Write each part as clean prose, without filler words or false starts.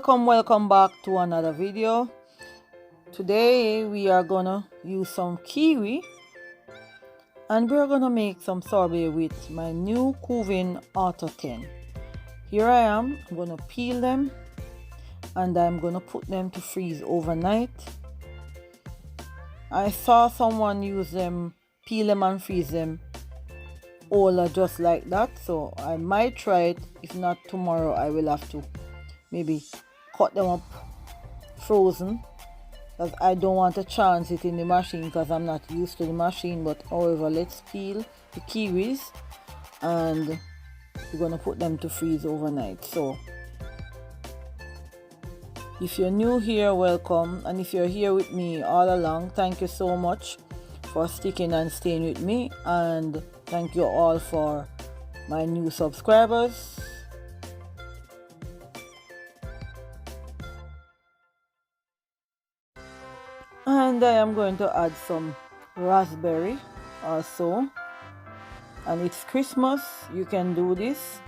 Welcome back to another video. Today we are gonna use some kiwi and we're gonna make some sorbet with my new Thawing Auto 10. Here I am. I'm gonna peel them and I'm gonna put them to freeze overnight. I saw someone use them, peel them and freeze them all just like that, so I might try it. If not, tomorrow I will have to maybe cut them up frozen, because I don't want to chance it in the machine because I'm not used to the machine. But however, let's peel the kiwis and we're gonna put them to freeze overnight. So if you're new here, welcome, and if you're here with me all along, thank you so much for sticking and staying with me, and thank you all for my new subscribers. And I am going to add some raspberry also, and it's Christmas. You can do this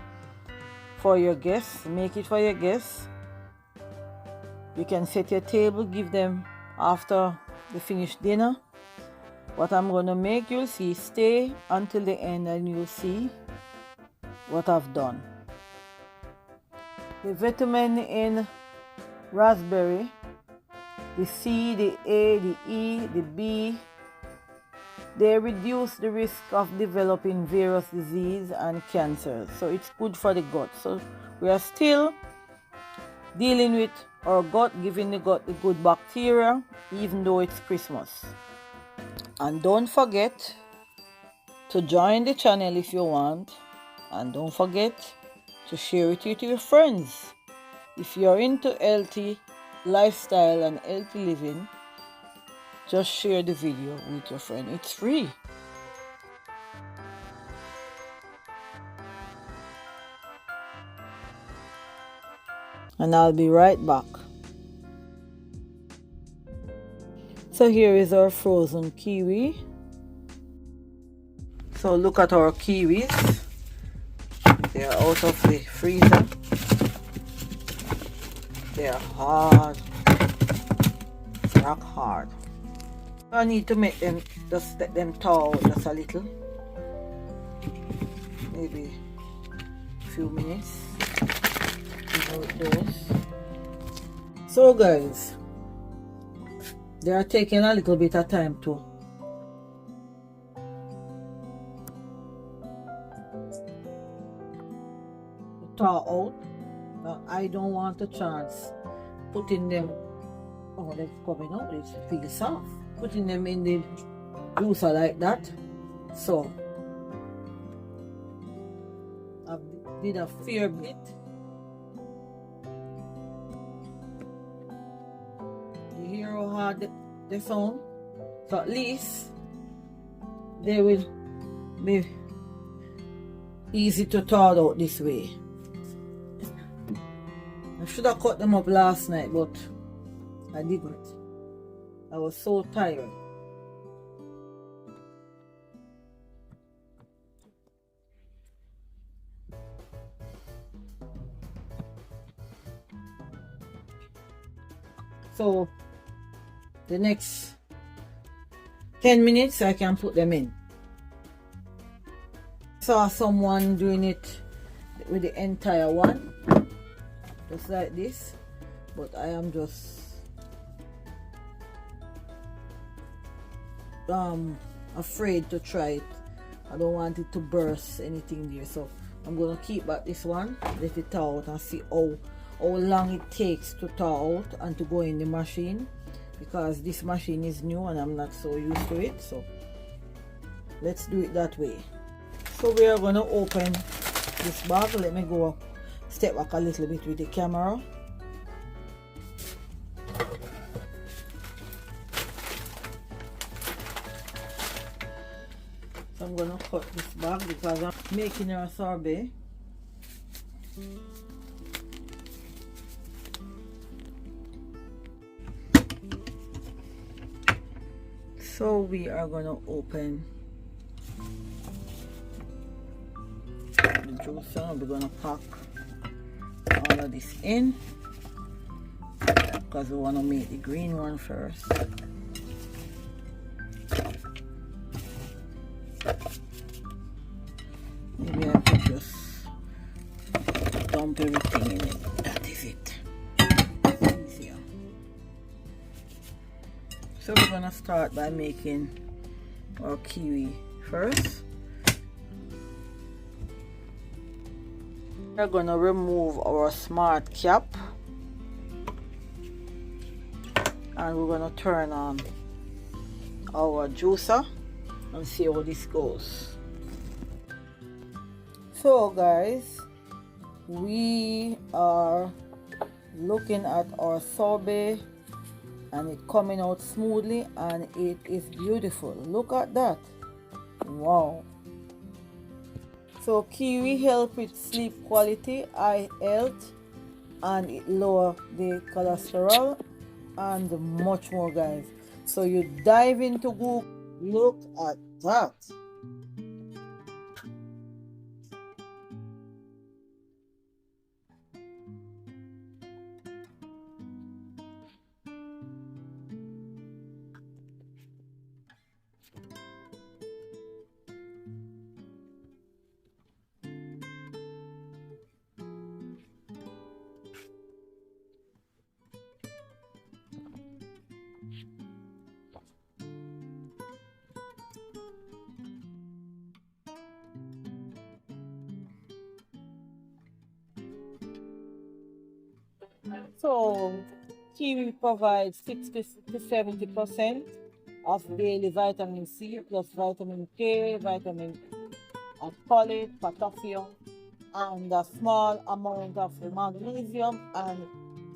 for your guests, make it for your guests. You can set your table, give them after they finish dinner. What I'm going to make, you'll see, stay until the end and you'll see what I've done. The vitamin in raspberry, the C, the A, the E, the B, they reduce the risk of developing various diseases and cancers. So it's good for the gut. So we are still dealing with our gut, giving the gut the good bacteria, even though it's Christmas. And don't forget to join the channel if you want, and don't forget to share it with your friends. If you're into healthy lifestyle and healthy living, just share the video with your friend. It's free. And I'll be right back. So here is our frozen kiwi. So look at our kiwis. They are out of the freezer. They are hard, rock hard. I need to make them, just let them thaw out just a little, maybe a few minutes. See how it goes. So guys, they are taking a little bit of time to thaw out. I don't want a chance putting them, oh, they're coming out, it feels soft, putting them in the juicer like that. So I did a fair bit. You hear how hard they sound? So at least they will be easy to thaw out this way. I should have cut them up last night, but I didn't. I was so tired. So the next 10 minutes I can put them in. Saw someone doing it with the entire one, just like this, but I am just afraid to try it. I don't want it to burst anything there, so I'm gonna keep back this one, let it thaw out, and see how long it takes to thaw out and to go in the machine, because this machine is new and I'm not so used to it. So let's do it that way. So we are gonna open this bag. Let me go step back a little bit with the camera. So I'm gonna cut this bag because I'm making a sorbet. So we are going to open the juicer. We're going to pack all of this in because we want to make the green one first. Maybe I could just dump everything in it. That is it. It's easier. So we're going to start by making our kiwi first. We're going to remove our smart cap and we're going to turn on our juicer and see how this goes. So guys, we are looking at our sorbet and it coming out smoothly and it is beautiful. Look at that. Wow. So kiwi help with sleep quality, eye health, and it lower the cholesterol and much more, guys. So you dive into Google. Look at that. So kiwi provides 60 to 70% of daily vitamin C plus vitamin K, vitamin folate, potassium, and a small amount of magnesium and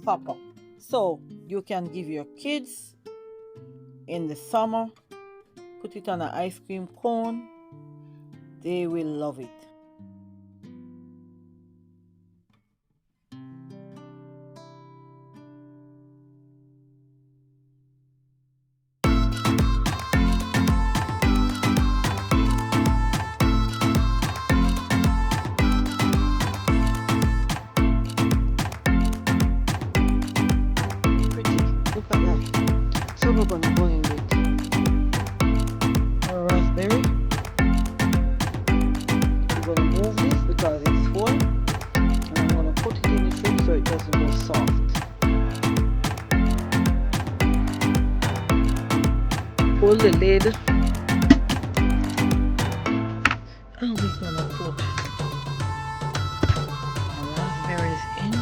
copper. So you can give your kids in the summer, put it on an ice cream cone, they will love it. So we're going to go in with our raspberry. I'm going to move this because it's full, and I'm going to put it in the fridge so it doesn't go soft. Pull the lid, and we're going to put our raspberries in.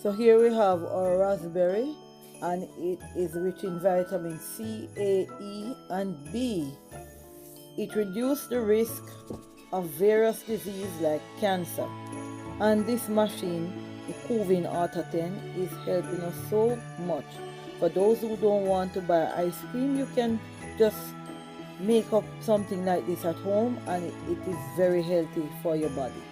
So here we have our raspberry, and it is rich in vitamin C, A, E, and B. It reduces the risk of various diseases like cancer. And this machine, the Thawing Auto 10, is helping us so much. For those who don't want to buy ice cream, you can just make up something like this at home, and it is very healthy for your body.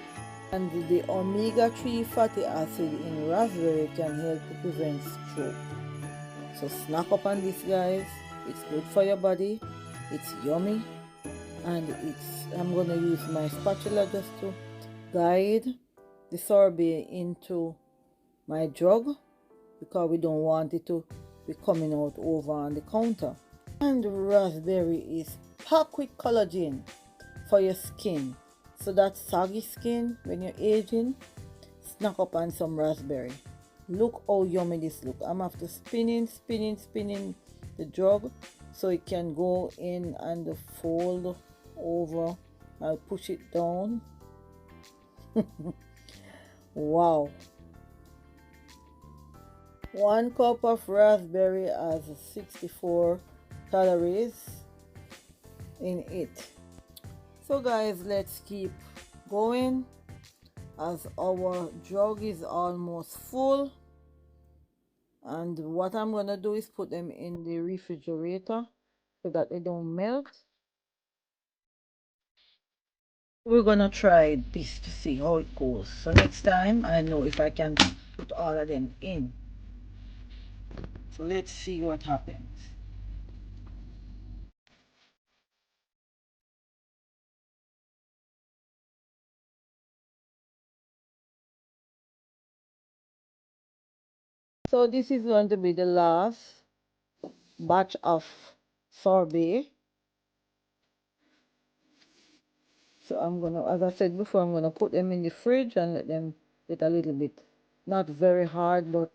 And the omega-3 fatty acid in raspberry can help to prevent stroke. So snack up on this, guys. It's good for your body, it's yummy, and I'm going to use my spatula just to guide the sorbet into my jug because we don't want it to be coming out over on the counter. And the raspberry is packed with collagen for your skin. So that saggy skin when you're aging, snack up on some raspberry. Look how yummy this look. I'm after spinning the jug so it can go in and fold over. I'll push it down. Wow. 1 cup of raspberry has 64 calories in it. So guys, let's keep going as our jug is almost full. And what I'm gonna do is put them in the refrigerator so that they don't melt. We're gonna try this to see how it goes. So next time I know if I can put all of them in. So let's see what happens. So this is going to be the last batch of sorbet. So I'm gonna, as I said before, I'm gonna put them in the fridge and let them get a little bit, not very hard, but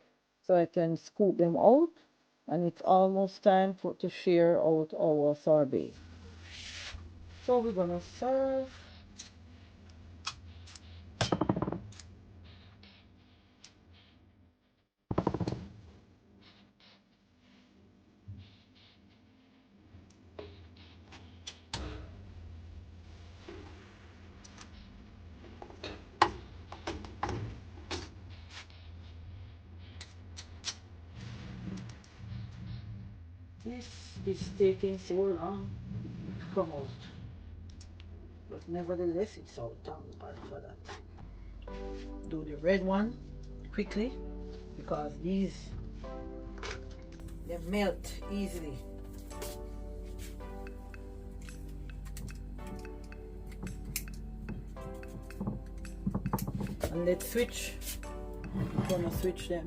so I can scoop them out. And it's almost time to share out our sorbet. So we're gonna serve. This is taking so long to come out, but nevertheless it's out. Thank God for that. Do the red one quickly because these, they melt easily. And let's switch. I'm gonna switch them.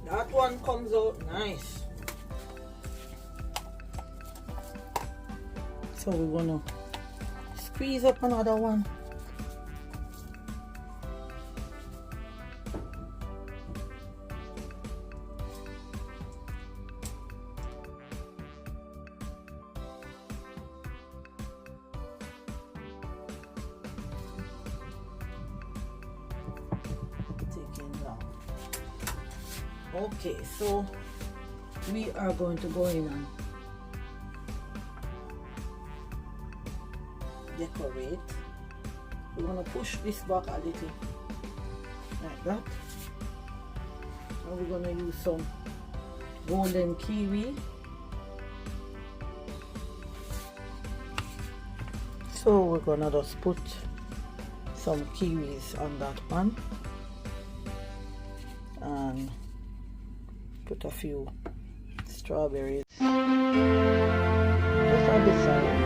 That one comes out nice. So we're gonna squeeze up another one. Okay, so we are going to go in and decorate. We're going to push this back a little like that, and we're going to use some golden kiwi. So we're going to just put some kiwis on that one and put a few strawberries just on the side.